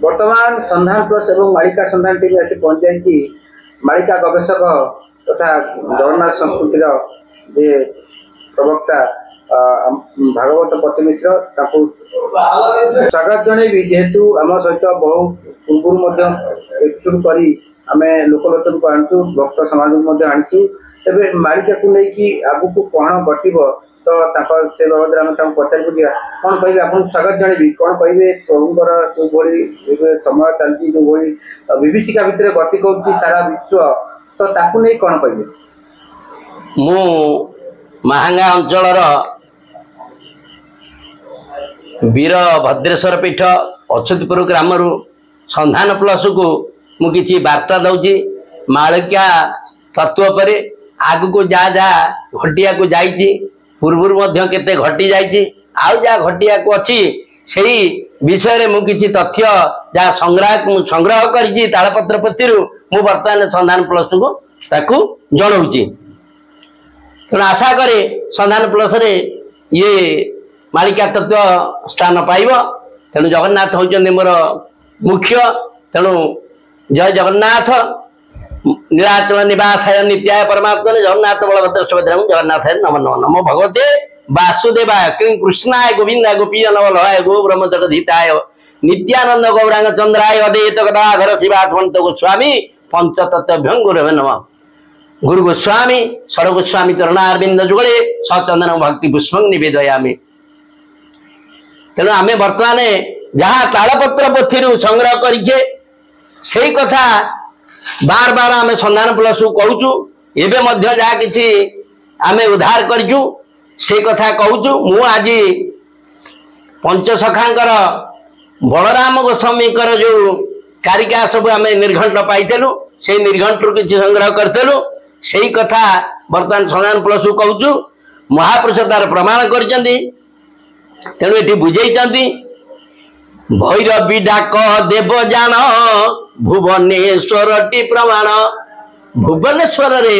वर्तमान संधान प्लस एवं मालिका संधान टीम आसी पहुंची मालिका गवेषक तथा जगन्नाथ संस्कृतिर जे प्रवक्ता भागवत पति मिश्र स्वागत जनइबी जेहेतु आम सहित बहु पूर्व एकजुट कर लोकलोचन को आणु भक्त समाज आणु तेरे मालिका को लेकिन आगु कौन घटव तो से बाबद पचार बुझा कौन कहे आप स्वागत जनइबी कौन कहे प्रभुंर जो भाई समय चलती जो भाई विभीषिका भितर गति कर सारा विश्व तो ताकू नहीं कौन कहे मु महांगा अंचल वीर भद्रेश्वर पीठ अच्युतपुर ग्राम संधान प्लस को मुझे वार्ता दौची मालिका तत्व पर आग को जा जा घटिया को जाइए पूर्व केते घटी जाइए आउ जा घटिया को अच्छी से विषय में मुझे तथ्य जहाँ संग्रह कर तालपत्र पत्ती मु बर्तमान संधान प्लस को ताकू जनाऊँगी तेणु आशा करे संधान प्लस रे ये मालिका तत्व स्थान पाइब तेणु जगन्नाथ होचंदी मोर मुख्य तेणु जय जगन्नाथ नीलाचल निवासाय नित्याय परमात्मने जगन्नाथ बलभद्र सुभद्रा जगन्नाथाय नमो नमः नमो भगवते वासुदेवाय किं कृष्णाय गोविंदाय गोपीजन वल्लभाय गो ब्रह्मचर्यधीताय नित्यानंद गौरांग चंद्राय अद्वैत गदाधर शिवात्मन्त गोस्वामी पंचतत्वभ्यं गुरवे नमः गुरु गोस्वामी षड गोस्वामी चरणारविंद जुगले सचंदन भक्ति पुष्पं निवेदयामि तेणु आम बर्तमान जहाँ तालपत्र पोथी संग्रह करिके से कथा बार बार आम संधान प्लस कहूँ एवं जहाँ कि आम उद्धार करूँ से कथा कहूँ मु आज पंचसखांकर बलराम गोस्वामी जो कारिका सब आम निर्घंट पाइलु से निर्घंट किसी संग्रह करूँ से कथा बर्तमान संधान प्लस कहूँ महापुरुष तार प्रमाण कर तेणु ये बुझे भैरवी डाक देव जान भुवनेश्वर टी प्रमाण भुवनेश्वर रे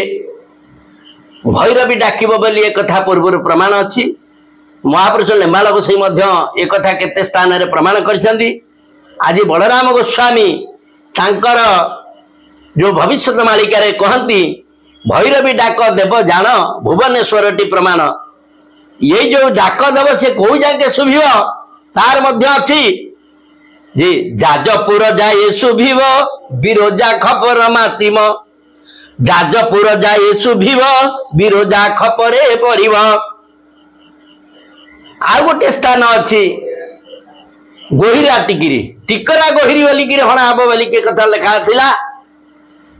भैरवी डाक बोली एक कथा पूर्व प्रमाण अच्छी महापुरुष नेमाल गोसाई एक कथा केते स्थान रे प्रमाण कर आज बलराम गोस्वामी तांकर जो भविष्य मालिका रे कहती भैरवी डाक देव जान भुवनेश्वर टी प्रमाण ये जो डाक देव से कौ जाके शुभिव तार मध्य अच्छी जी जाजपुर जाए शुभिव बिरोजा खपर मातिम जाजपुर जाए शुभिव बिरोजा खपरे पड़िव आ गोटे स्थान अच्छी गोहिरा टिकिरी टिकरा गोहिरी बोलिकी हणा हम बोलिकी कथा लिखा थिला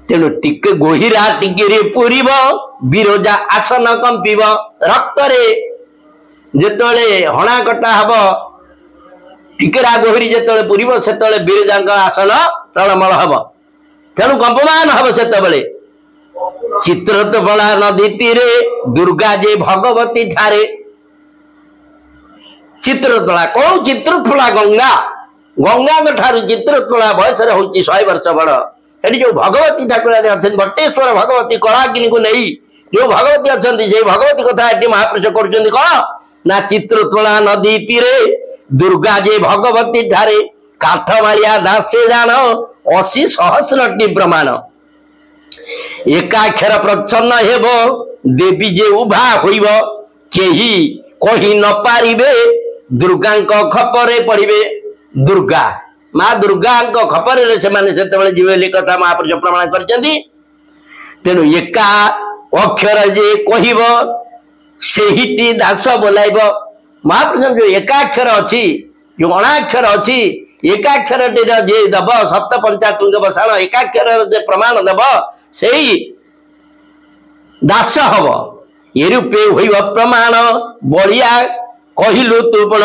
तेणु टिके गोहिरा टिकिरी पूरीब बिरोजा आसन कंपिब रक्त रे जेतले हणा कटा हब टिकेरा गोहिरी जेतले पूरीब सेतले बिरजांग आसन टळमळ हब तेणु कंपमान हब सेतबेले चित्रतोला नदी तीरे दुर्गा जे भगवती ठारे चित्रतोला कौन चित्रतोला गंगा गंगा ठारू चित्रतोला बयस होची 100 वर्ष बड़ एटी जो भगवती ठाकुरानी अछन बटेश्वर भगवती कलागिनी को नहीं जो भगवती अछंती से भगवती कथा एटी महापुरुष करछंती कोन ना चित्रतोला नदी तीरे दुर्गा जे भगवती ठारे काठमालिया दासे जान 80 सहस्रटी प्रमाण एकाक्षर प्रच्छन्न हेब देवी जे उभा होइब केही कही न पारिबे दुर्गांक खपरे पड़िबे दुर्गा माँ दुर्गांक खपरे से माने सेतबेले जीवेली कथा महापुरुष प्रमाण करछंती तेनु एका अक्षर जे कहिब सेहिटी दास बोलाइब महापुरुष जो एकाक्षर अछि जो अणाक्षर अछि एकाक्षर जे दब सप्त पंचातुंग बसाण एकाक्षर जे प्रमाण दब सेही दास हब एरूपे होइब प्रमाण बलिया कहिलु तुपण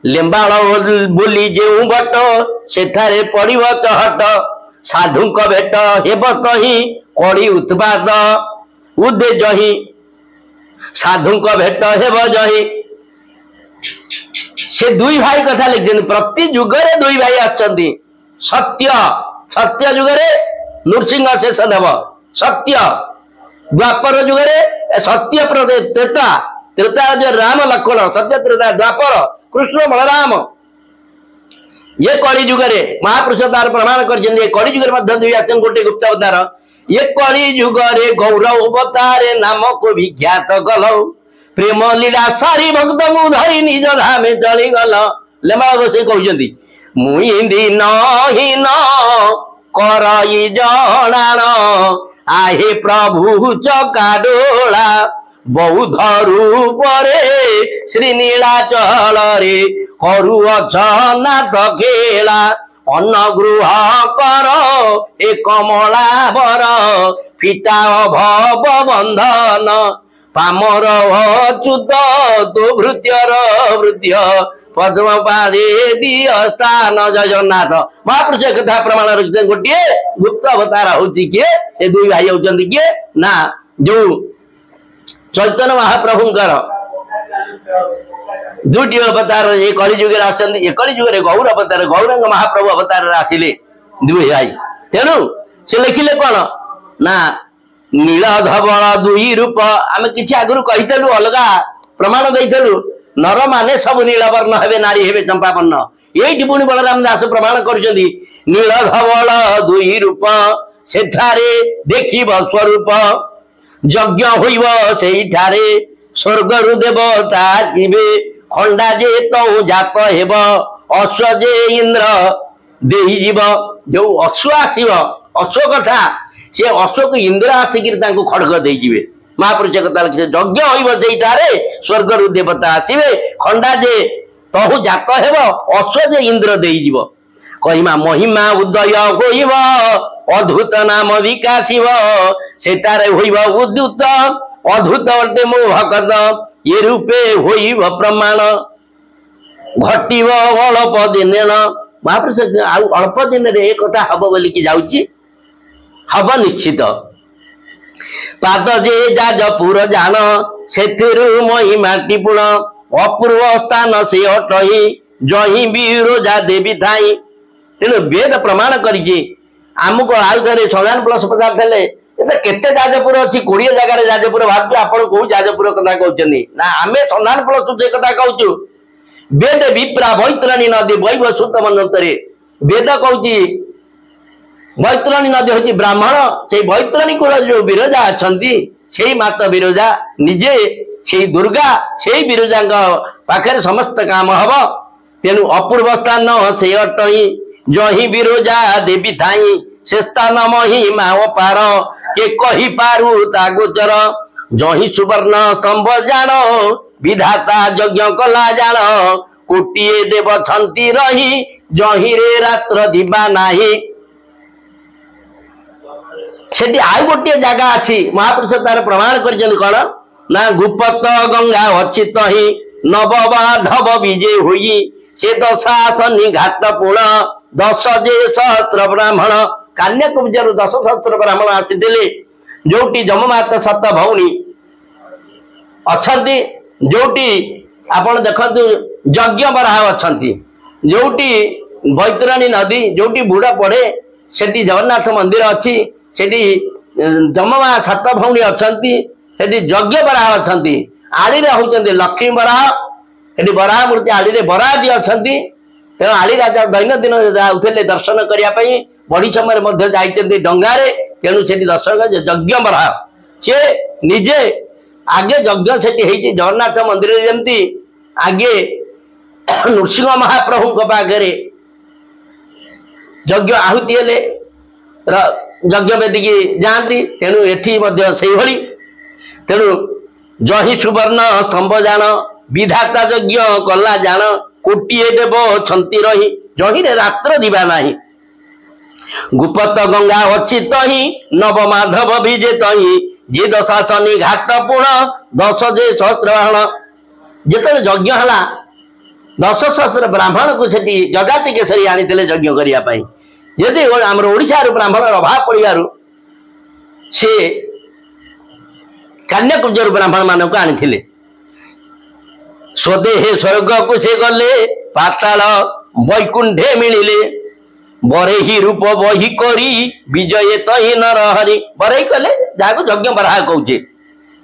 लेम्बाड़ बोली जे बट सेठारे पड़िब चहट साधुक भेट हेब तही कड़ी उत्पाद उदे जही साधुक भेट हेब जही से दुई भाई कथा लिखते प्रति जुगरे दुई भाई आछंती सत्य सत्य जुगरे नृसिंह शेषदेव सत्य द्वापर जुगरे सत्य त्रेता त्रेता जो राम लक्ष्मण सत्य त्रेता द्वापर कृष्ण बलराम ये कली जुगरे महापुरुष तार प्रमाण कर कली जुगर मध्य गोटे गुप्त अवतार ये कली जुगरे गौरव अवतारे नाम को विख्यात गल प्रेम लीला सारी भक्त मु धरी निज धामे चली गल लेमाल बसे कहते मुई दिन हीन करई जणाण आहे प्रभु चकाडोला बौद्ध रूपरे श्रीनीलाचल रे करुअछ नाथ खेला अन्न गृह कर ए कमला बर फिटा भव बंधन पामर अच्युत तो भृत्यर भृत्य पद्म पादे दिय स्थान जय जगन्नाथ महापुरुष कथा प्रमाण रखते गोटे गुप्त अवतार होची किए ए दुई भाई होचंदी किए ना जो चैतन्य महाप्रभुंकर दुटी अवतार ये कलिजुगे आसନ୍ତି ये कलिजुगे गौर अवतार गौरंग महाप्रभु अवतार आसिले दुई भाई तेणु से लिखिले कौन ना नील धवल दुई रूप आम कि आगु कहीलु अलग प्रमाण देलु नर माने सब नीलवर्ण हेबे नारी हेबे चंपावर्ण ये पुणी बलराम दास प्रमाण कर नील धवल दुई रूप सेठारे देखिब स्वरूप यज्ञ होइब सेठारे स्वर्गरु देवता जीवे खंडा जे तौ जात हेब अश्व जे इंद्र देही जीव जो अश्व आसव अश्व कथा से अश्व को इंद्र आसिक खड़ग देजिबे महापुरुष कथा यज्ञ होइब सेठारे स्वर्गरु देवता आसवे खंडा जे तहु जात हेब अश्व जे इंद्र देही जीव कहिमा महिमा उदय होइब अद्भुत नाम विकासिब सेटारे होइब उद्युत अद्भुत अटे मो भगत ये रूपे होइब प्रमाण घटिब अल्प दिन महापुरुष अल्प दिन रे एक कथा हब बोलिकी जाउची हब निश्चित पाद जे जाजपुर जान सेथिरु महिमा टिपुण अपूर्व स्थान से अटही जही बिरोजा देवी थाई तेणु वेद प्रमाण करिके आमको आउ थे सदान प्लस पचार थे केते जाजपुर अच्छी 20 जगह जाजपुर भाव आप जाजपुर कथा कहते ना आम सदान प्लस से कथा कहूँ वेद विप्रा बैतरणी नदी वैव सुत मनंतरे वेद कहूँ बैतरणी नदी हूँ ब्राह्मण से बैतरणी कूल जो विरजा अच्छा से माता विरजा निजे से दुर्गा से विरजा पाखे समस्त काम हम तेणु अपूर्व स्थान से अटई जही विरोजा देवी थाई से स्थान महिमा अपार के कही पारु ता गोचर जही सुवर्ण स्तंभ जान विधाता यज्ञ कला जान कोटिए देव छंती रही जही रे रात्र दिवा नाही सेठी आउ गोटे जगह अच्छी महापुरुष तार प्रमाण कर कौन ना गुप्त गंगा अच्छी तही नवबाधव विजय हुई से दशासनी घात पूर्ण 10 जे सहस्र ब्राह्मण कान्याकुब्जर 10 सहस्र ब्राह्मण आसीथिले जोटी जममाता 7 भौणी अच्छी जोटी आपण देखु यज्ञ बराह अच्छी जोटी बैतरणी नदी जोटी बुड़ा पड़े सेठी जगन्नाथ मंदिर अच्छी सेठी जममा 7 भौणी अच्छी सेठी यज्ञ बराह अच्छी आली रे होचंदी लक्ष्मी बराह सेठी बराह मूर्ति आली रे बराह अच्छी तेणु आली राजा दैनंदिन जाऊे दर्शन करने बड़ी समय जाइए डंगारे तेणु से दर्शन कर यज्ञ बराह सी निजे आगे यज्ञ से जगन्नाथ मंदिर जमती आगे नृसिंह महाप्रभु पाखे यज्ञ आहुति हेले यज्ञ वेदिकी जाती तेणु एठी से भली तेणु जही सुवर्ण स्तंभ जान विधाता यज्ञ कला जान कोटिए देव छंती रही जही रे रात्र दिवा नाही गुप्त गंगा अच्छी तही नवमाधव विजे तही जे दशासनी घाट पूर्ण 10 जे सहस्र ब्राह्मण जिते यज्ञ है 10 सहस्र ब्राह्मण को सेठी जजाति केसरी आनी यज्ञ करने यदि आम ओडिशा ब्राह्मण अभाव पड़ार से कान्याकुब्जर ब्राह्मण मान को आनी स्वदेहे स्वर्ग को से गले पाताल वैकुंठे मिलिले बरेही रूप बही करी विजय तही नर हरि बरई कले जहाँ यज्ञ बराह कहूचे